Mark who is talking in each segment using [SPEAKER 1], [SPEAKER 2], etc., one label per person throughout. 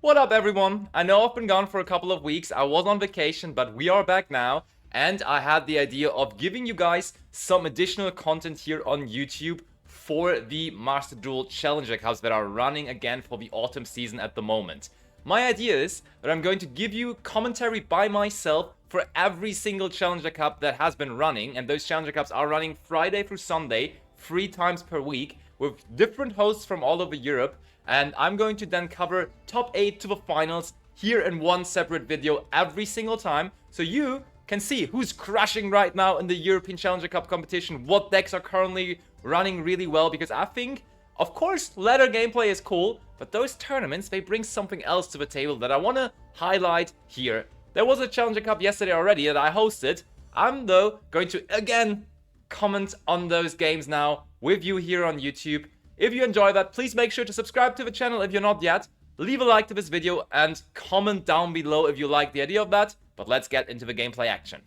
[SPEAKER 1] What up, everyone? I know I've been gone for a couple of weeks. I was on vacation, but we are back now. And I had the idea of giving you guys some additional content here on YouTube for the Master Duel Challenger Cups that are running again for the autumn season at the moment. My idea is that I'm going to give you commentary by myself for every single Challenger Cup that has been running. And those Challenger Cups are running Friday through Sunday, 3 times per week, with different hosts from all over Europe. And I'm going to then cover top 8 to the finals here in one separate video every single time. So you can see who's crushing right now in the European Challenger Cup competition, what decks are currently running really well, because I think, of course, ladder gameplay is cool, but those tournaments, they bring something else to the table that I want to highlight here. There was a Challenger Cup yesterday already that I hosted. I'm, though, going to, again, comment on those games now with you here on YouTube. If you enjoy that, please make sure to subscribe to the channel if you're not yet. Leave a like to this video and comment down below if you like the idea of that. But let's get into the gameplay action.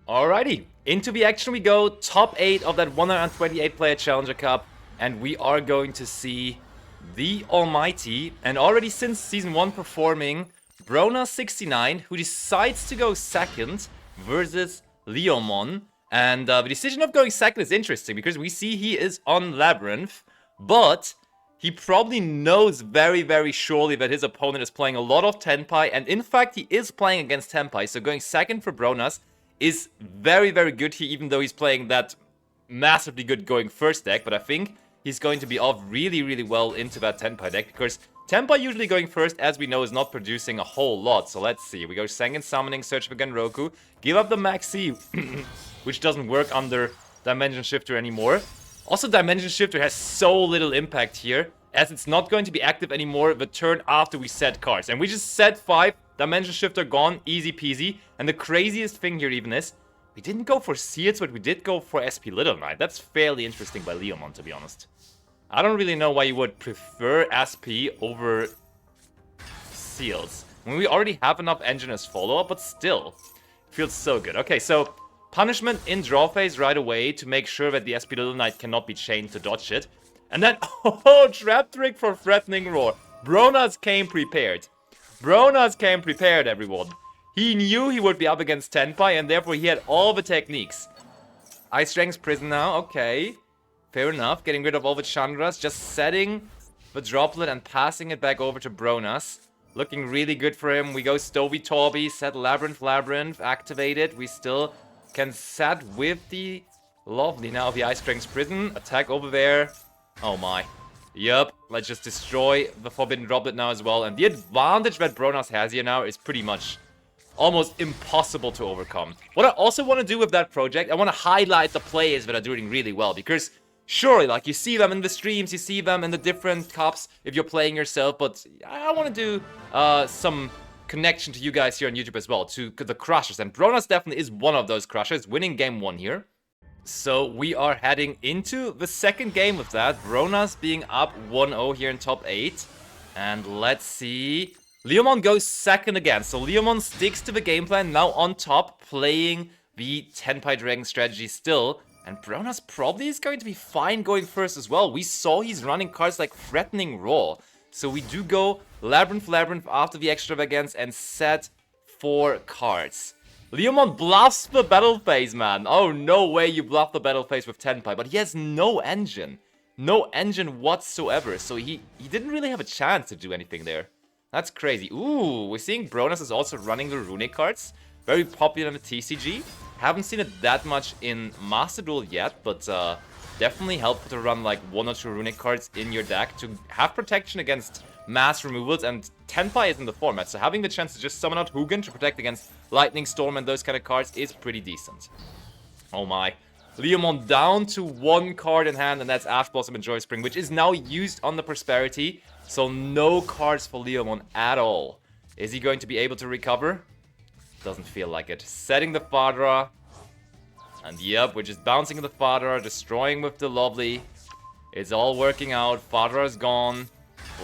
[SPEAKER 1] Alrighty, into the action we go. Top 8 of that 128 player Challenger Cup. And we are going to see the almighty, and already since Season 1 performing, Brona69, who decides to go second versus Leomon. And the decision of going second is interesting because we see he is on Labyrinth. But he probably knows very, very surely that his opponent is playing a lot of Tenpai. And in fact, he is playing against Tenpai. So going second for Bronas is very, very good here, even though he's playing that massively good going first deck. But I think he's going to be off really, really well into that Tenpai deck. Because Tenpai usually going first, as we know, is not producing a whole lot. So let's see. We go Sengen Summoning, search for Genroku. Give up the Maxi, which doesn't work under Dimension Shifter anymore. Also, Dimension Shifter has so little impact here, as it's not going to be active anymore the turn after we set cards. And we just set 5, Dimension Shifter gone, easy peasy. And the craziest thing here even is, we didn't go for Seals, but we did go for SP Little Knight. That's fairly interesting by Leomon, to be honest. I don't really know why you would prefer SP over Seals. I mean, we already have enough engine as follow-up, but still, it feels so good. Okay, so punishment in draw phase right away to make sure that the SP Little Knight cannot be chained to dodge it. And then, oh, trap trick for Threatening Roar. Bronas came prepared. Bronas came prepared, everyone. He knew he would be up against Tenpai, and therefore he had all the techniques. Ice Strength's Prison now, okay. Fair enough, getting rid of all the Chandras, just setting the droplet and passing it back over to Bronas. Looking really good for him. We go Stovey Torby, set Labyrinth, activate it. We still can set with the lovely now the Ice Strength's Prison. Attack over there. Oh my. Yup, let's just destroy the Forbidden Droplet now as well. And the advantage that Bronas has here now is pretty much almost impossible to overcome. What I also want to do with that project, I want to highlight the players that are doing really well. Because surely, like, you see them in the streams, you see them in the different cups if you're playing yourself. But I want to do some connection to you guys here on YouTube as well, to the crushers. And Bronas definitely is one of those crushers, winning game 1 here. So we are heading into the second game of that. Bronas being up 1-0 here in top 8. And let's see. Leomon goes second again. So Leomon sticks to the game plan, now on top, playing the Tenpai Dragon strategy still. And Bronas probably is going to be fine going first as well. We saw he's running cards like Threatening Roar. So we do go Labyrinth after the extravagance and set 4 cards. Leomon bluffs the battle phase, man. Oh, no way you bluff the battle phase with Tenpai. But he has no engine. No engine whatsoever. So he didn't really have a chance to do anything there. That's crazy. Ooh, we're seeing Bronas is also running the Runic cards. Very popular in the TCG. Haven't seen it that much in Master Duel yet, but definitely helpful to run like 1 or 2 Runic cards in your deck to have protection against mass removals, and Tenpai is in the format, so having the chance to just summon out Hugin to protect against Lightning Storm and those kind of cards is pretty decent. Oh my. Leomon down to 1 card in hand, and that's Ash Blossom and Joy Spring, which is now used on the Prosperity, so no cards for Leomon at all. Is he going to be able to recover? Doesn't feel like it. Setting the Fadra. And yep, we're just bouncing the Fadra, destroying with the Lovely. It's all working out. Fadra is gone.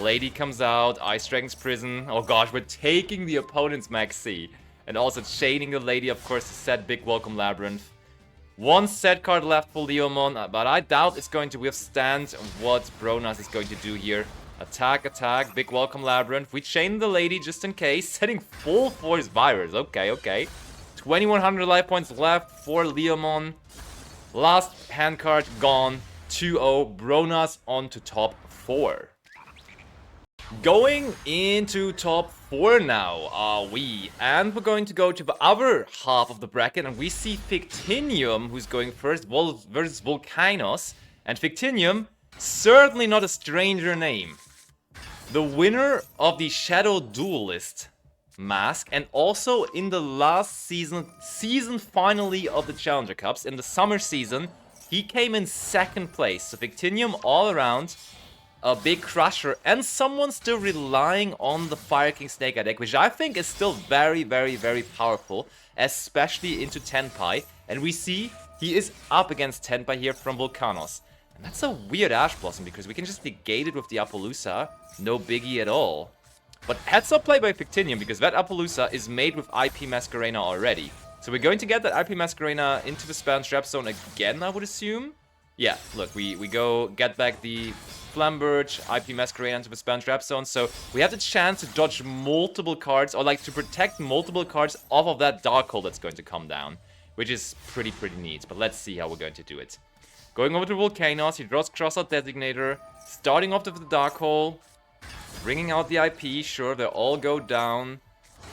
[SPEAKER 1] Lady comes out. Ice Strength's Prison. Oh gosh, we're taking the opponent's Maxi. And also chaining the Lady, of course, to set Big Welcome Labyrinth. 1 set card left for Leomon, but I doubt it's going to withstand what Bronas is going to do here. Attack, attack, big welcome labyrinth. We chain the lady just in case, setting full force virus. Okay, okay. 2100 life points left for Leomon. Last hand card gone. 2-0. Bronas on to top 4. Going into top 4 now are we. And we're going to go to the other half of the bracket. And we see Fictinium, who's going first, versus Volcanos. And Fictinium, certainly not a stranger name. The winner of the Shadow Duelist mask, and also in the last season finally of the Challenger Cups, in the summer season, he came in 2nd place. So Fictinium all around, a big crusher, and someone still relying on the Fire King Snake Eye deck, which I think is still very, very, very powerful, especially into Tenpai. And we see he is up against Tenpai here from Volcanos. And that's a weird Ash Blossom, because we can just negate it with the Appaloosa. No biggie at all. But heads up play by Fictinium, because that Appaloosa is made with IP Masquerena already. So we're going to get that IP Masquerena into the Spell and Trap Zone again, I would assume. Yeah, look, we go get back the Flamberge, IP Masquerena into the Spell and Trap Zone. So we have the chance to dodge multiple cards, or like to protect multiple cards off of that Dark Hole that's going to come down. Which is pretty neat, but let's see how we're going to do it. Going over to Volcanos, he draws Crossout Designator, starting off with the Dark Hole, bringing out the IP, sure, they all go down,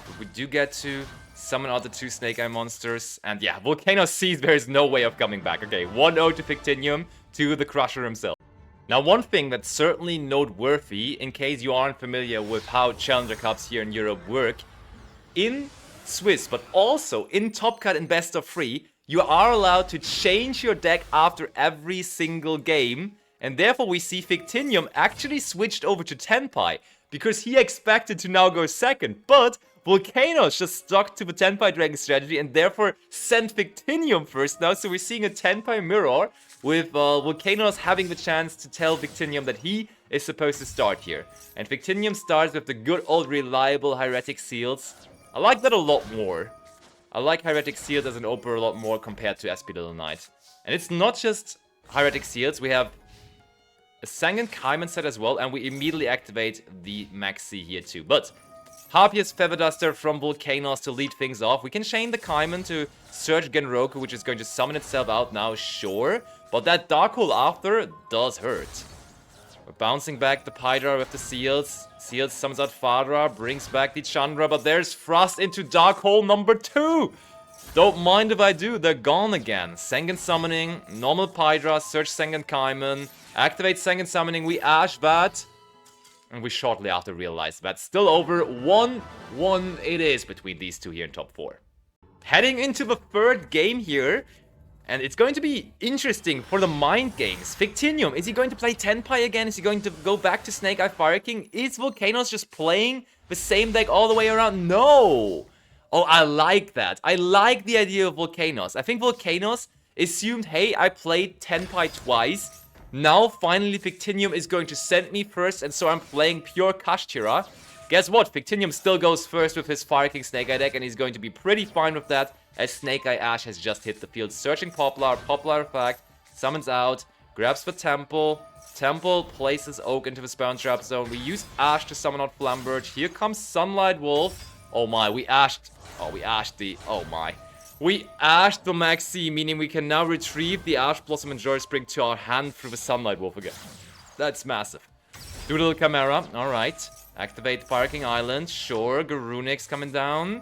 [SPEAKER 1] but we do get to summon out the 2 Snake Eye monsters, and yeah, Volcanos sees there is no way of coming back. Okay, 1-0 to Fictinium, to the Crusher himself. Now, one thing that's certainly noteworthy, in case you aren't familiar with how Challenger Cups here in Europe work, in Swiss, but also in Top Cut and Best of 3, you are allowed to change your deck after every single game, and therefore we see Fictinium actually switched over to Tenpai, because he expected to now go 2nd, but Volcanos just stuck to the Tenpai Dragon strategy and therefore sent Fictinium first now, so we're seeing a Tenpai mirror, with Volcanos having the chance to tell Fictinium that he is supposed to start here. And Fictinium starts with the good old reliable Hieratic Seals. I like that a lot more. I like Hieratic Seals as an opener a lot more compared to SP Little Knight. And it's not just Hieratic Seals, we have a Sangan Kaiman set as well, and we immediately activate the Maxi here too. But Harpius Feather Duster from Volcanos to lead things off. We can chain the Kaiman to search Genroku, which is going to summon itself out now, sure. But that Dark Hole after does hurt. We're bouncing back the Pydra with the Seals. Seals summons out Fadra, brings back the Chandra, but there's Frost into Dark Hole number 2! Don't mind if I do, they're gone again. Sengen summoning, normal Pydra, search Sengen Kaiman, activate Sengen summoning, we Ash that. And we shortly after realize that's still over. 1-1 it is between these two here in top 4. Heading into the 3rd game here. And it's going to be interesting for the mind games. Fictinium, is he going to play Tenpai again? Is he going to go back to Snake Eye Fire King? Is Volcanos just playing the same deck all the way around? No! Oh, I like that. I like the idea of Volcanos. I think Volcanos assumed, hey, I played Tenpai twice. Now, finally, Fictinium is going to send me first, and so I'm playing pure Kashtira. Guess what? Fictinium still goes first with his Fire King Snake Eye deck, and he's going to be pretty fine with that, as Snake Eye Ash has just hit the field. Searching Poplar, Poplar Effect, summons out, grabs the Temple. Temple places Oak into the Spell and Trap Zone. We use Ash to summon out Flamberge. Here comes Sunlight Wolf. Oh my, we ashed the Maxi, meaning we can now retrieve the Ash Blossom and Joy Spring to our hand through the Sunlight Wolf again. That's massive. Doodle Chimera, alright. Activate Fire King Island, sure. Garunix coming down.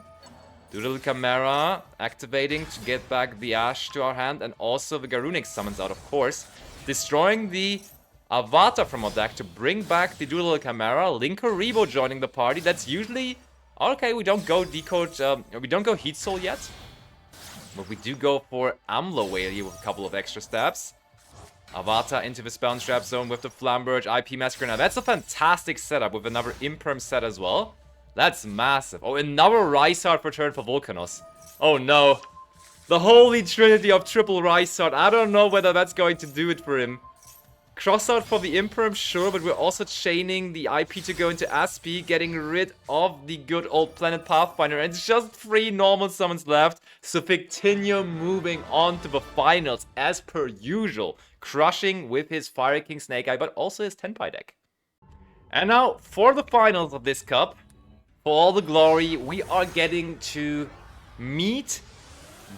[SPEAKER 1] Doodle Chimera, activating to get back the Ash to our hand, and also the Garunix summons out, of course. Destroying the Avatar from our deck to bring back the Doodle Chimera. Linkuriboh joining the party, that's usually... Okay, we don't go Decode, we don't go Heat Soul yet. But we do go for Amlo Whale here with a couple of extra steps. Avatar into the Spell and Trap Zone with the Flamberge, IP Massacre. Now that's a fantastic setup with another Imperm set as well. That's massive. Oh, another Rise Heart return for Volcanos. Oh no. The holy trinity of triple Rise Heart. I don't know whether that's going to do it for him. Cross out for the Imperm, sure, but we're also chaining the IP to go into Aspi, getting rid of the good old Planet Pathfinder, and it's just 3 normal summons left, so Fictinium moving on to the finals as per usual, crushing with his Fire King Snake Eye, but also his Tenpai deck. And now, for the finals of this cup, for all the glory, we are getting to meet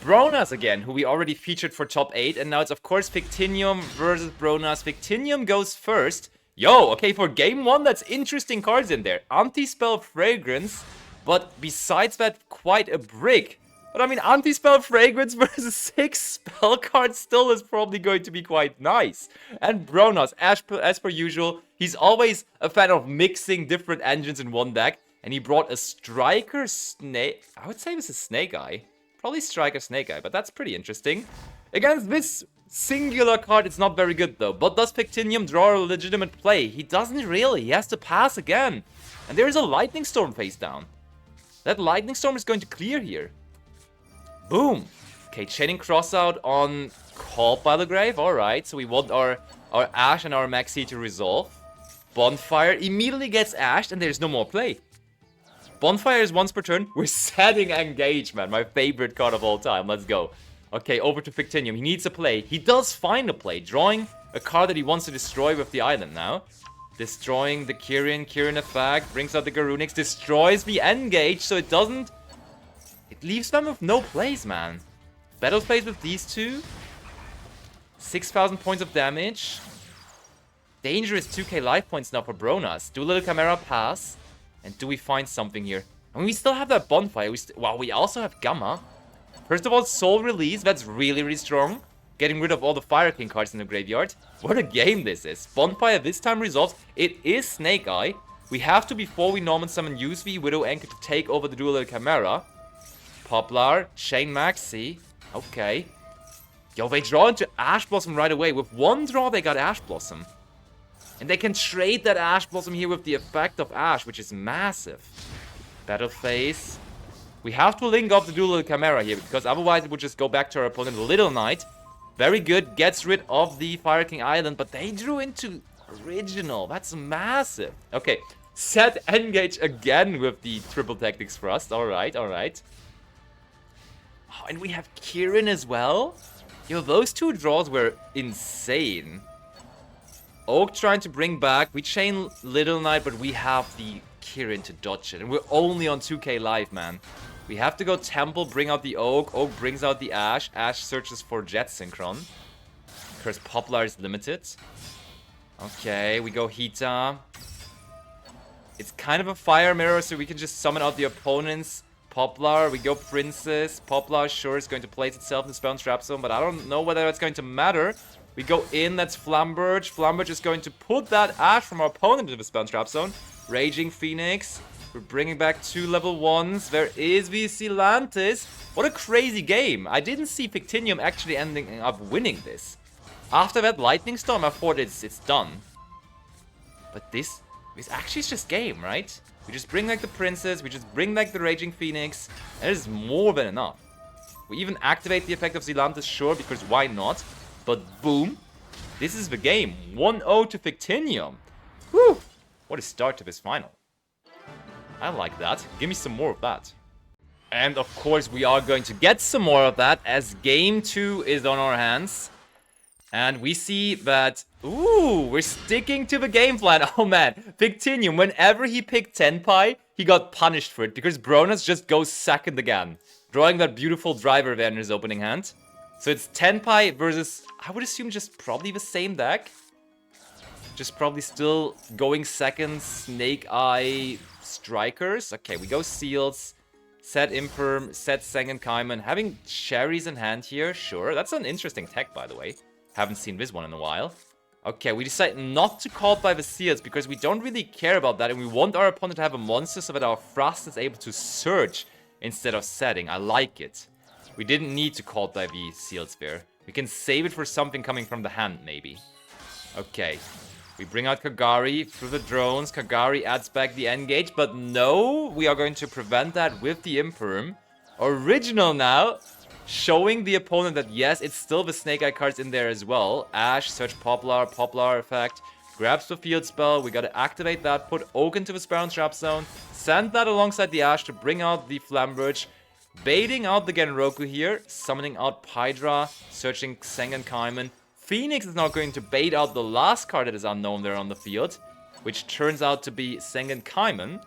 [SPEAKER 1] Bronas again, who we already featured for top 8. And now it's, of course, Victinium versus Bronas. Victinium goes first. Yo, okay, for game 1, that's interesting cards in there. Anti-Spell Fragrance, but besides that, quite a brick. But I mean, Anti-Spell Fragrance versus 6 spell cards still is probably going to be quite nice. And Bronas, as per usual, he's always a fan of mixing different engines in one deck. And he brought a Striker Snake. I would say this is Snake Eye. Probably Striker Snake Eye, but that's pretty interesting. Against this singular card, it's not very good though. But does Victinium draw a legitimate play? He doesn't really. He has to pass again. And there is a Lightning Storm face down. That Lightning Storm is going to clear here. Boom. Okay, Chaining Crossout on Called by the Grave. Alright, so we want our Ash and our Maxi to resolve. Bonfire immediately gets ashed and there's no more play. Bonfire is once per turn. We're setting Engage, man. My favorite card of all time. Let's go. Okay, over to Victinium. He needs a play. He does find a play. Drawing a card that he wants to destroy with the island now. Destroying the Kirin effect. Brings out the Garunix. Destroys the Engage, so it doesn't... It leaves them with no plays, man. Battle phase with these two. 6,000 points of damage. Dangerous 2k life points now for Bronas. Do a little Chimera pass. And do we find something here? I mean, we still have that Bonfire. Wow, we also have Gamma. First of all, Soul Release. That's really, really strong. Getting rid of all the Fire King cards in the graveyard. What a game this is. Bonfire this time resolves. It is Snake Eye. We have to, before we Norman Summon USV, Widow Anchor to take over the Duel Chimera. Poplar, Chain Maxi. Okay. Yo, they draw into Ash Blossom right away. With one draw, they got Ash Blossom. And they can trade that Ash Blossom here with the effect of Ash, which is massive. Battle phase. We have to link up the Duel Chimera here, because otherwise it would just go back to our opponent. Little Knight. Very good. Gets rid of the Fire King Island, but they drew into Original. That's massive. Okay. Set Engage again with the Triple Tactics Thrust. Alright, alright. Oh, and we have Kirin as well. Yo, those two draws were insane. Oak trying to bring back. We chain Little Knight, but we have the Kirin to dodge it. And we're only on 2k life, man. We have to go Temple, bring out the Oak. Oak brings out the Ash. Ash searches for Jet Synchron. Because Poplar is limited. Okay, we go Hita. It's kind of a Fire Mirror, so we can just summon out the opponent's Poplar. We go Princess. Poplar sure is going to place itself in the Spell and Trap Zone, but I don't know whether that's going to matter. We go in, that's Flamberge. Flamberge is going to put that Ash from our opponent into the Spell and Trap Zone. Raging Phoenix. We're bringing back 2 level 1s. There is Visilantis. What a crazy game. I didn't see Victinium actually ending up winning this. After that Lightning Storm, I thought it's done. But this actually is just game, right? We just bring back the Princess. We just bring back the Raging Phoenix. And it is more than enough. We even activate the effect of Zilantis, sure, because why not? But boom, this is the game. 1-0 to Victinium. Whew, what a start to this final. I like that. Give me some more of that. And of course, we are going to get some more of that as game 2 is on our hands. And we see that, ooh, we're sticking to the game plan. Oh man, Victinium, whenever he picked Tenpai, he got punished for it because Bronas just goes second again. Drawing that beautiful driver there in his opening hand. So it's Tenpai versus, I would assume, just probably the same deck. Just probably still going second, Snake Eye, Strikers. Okay, we go Seals, set Imperm, set Sengenkaimen. Having Cherries in hand here, sure. That's an interesting tech, by the way. Haven't seen this one in a while. Okay, we decide not to call by the Seals because we don't really care about that. And we want our opponent to have a monster so that our Frost is able to search instead of setting. I like it. We didn't need to call by the Sealed Sphere. We can save it for something coming from the hand, maybe. Okay. We bring out Kagari through the drones. Kagari adds back the Engage, but no, we are going to prevent that with the Imperm. Original now, showing the opponent that yes, it's still the Snake Eye cards in there as well. Ash, search Poplar, Poplar effect, grabs the Field Spell. We gotta activate that, put Oak into the Spell and Trap Zone, send that alongside the Ash to bring out the Flamberge. Baiting out the Genroku here, summoning out Pydra, searching Sengenkaimen. Phoenix is now going to bait out the last card that is unknown there on the field. which turns out to be Sengen Kaiman.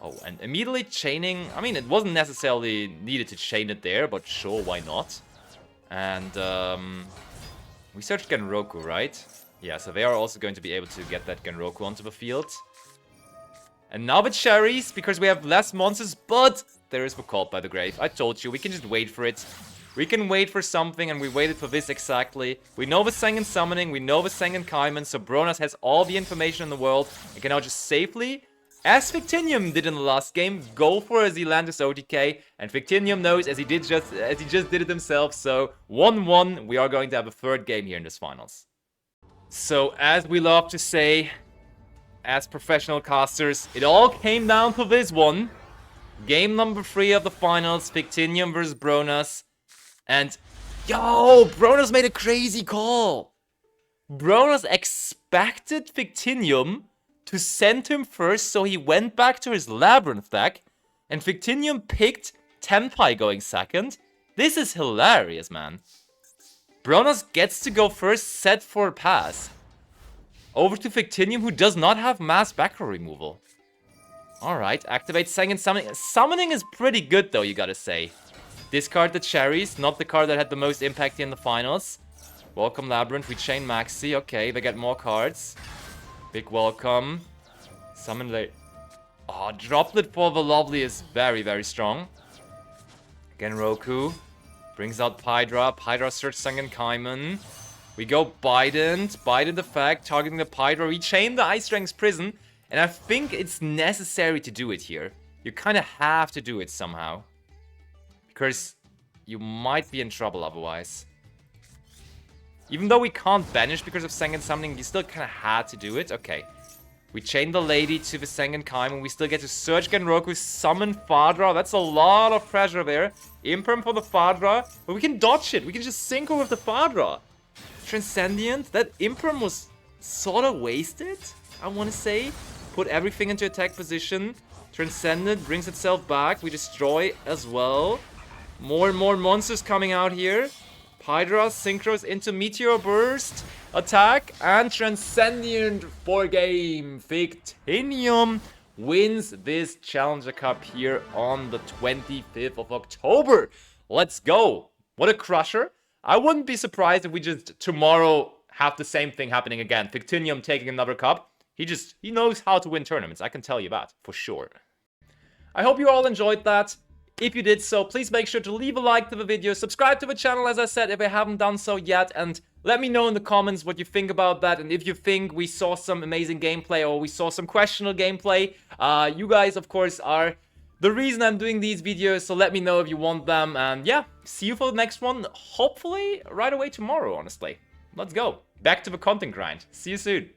[SPEAKER 1] Oh, and immediately chaining... I mean, it wasn't necessarily needed to chain it there, but sure, why not? And, we searched Genroku, right? Yeah, so they are also going to be able to get that Genroku onto the field. And now the cherries, because we have less monsters, but there is the Cult by the Grave. I told you, we can just wait for it. We can wait for something, and we waited for this exactly. We know the Sengen Summoning, we know the Sengen Kaiman, so Bronas has all the information in the world, and can now just safely, as Victinium did in the last game, go for a Zealandus OTK, and Victinium knows as he just did it himself, so 1-1, we are going to have a third game here in this finals. So, as we love to say, as professional casters, it all came down to this one. Game number 3 of the finals, Victinium versus Bronas. And, yo, Bronas made a crazy call. Bronas expected Victinium to send him first, so he went back to his Labyrinth deck, and Victinium picked Tenpai going second. This is hilarious, man. Bronas gets to go first, set for a pass. Over to Victinium, who does not have mass backrow removal. Alright, activate Sengen Summoning. Summoning is pretty good, though, you gotta say. Discard the cherries, not the card that had the most impact in the finals. Welcome Labyrinth, we chain Maxi. Okay, they get more cards. Big welcome. Summon late. Oh, Droplet for the Lovely is very, very strong. Genroku. Brings out Pydra. Pydra search Sengen Kaiman. We go Bident. Bident effect, targeting the Pydra. We chain the Ice Strength's Prison. And I think it's necessary to do it here. You kind of have to do it somehow. Because you might be in trouble otherwise. Even though we can't banish because of Sengen Summoning, you still kind of had to do it. Okay. We chain the Lady to the Sengen Kaiman. We still get to search Genroku, summon Fadra. That's a lot of pressure there. Imperm for the Fadra. But we can dodge it. We can just synchro with the Fadra. Transcendent. That Imperm was sort of wasted, I want to say. Put everything into attack position. Transcendent brings itself back. We destroy as well. More and more monsters coming out here. Pydra synchros into Meteor Burst. Attack and Transcendent for game. Victinium wins this Challenger Cup here on the 25th of October. Let's go. What a crusher. I wouldn't be surprised if we just tomorrow have the same thing happening again. Victinium taking another cup. He knows how to win tournaments. I can tell you that for sure. I hope you all enjoyed that. If you did so, please make sure to leave a like to the video, subscribe to the channel as I said if you haven't done so yet, and let me know in the comments what you think about that, and if you think we saw some amazing gameplay or we saw some questionable gameplay. You guys, of course, are the reason I'm doing these videos, so let me know if you want them, and yeah, see you for the next one, hopefully right away tomorrow, honestly. Let's go. Back to the content grind. See you soon.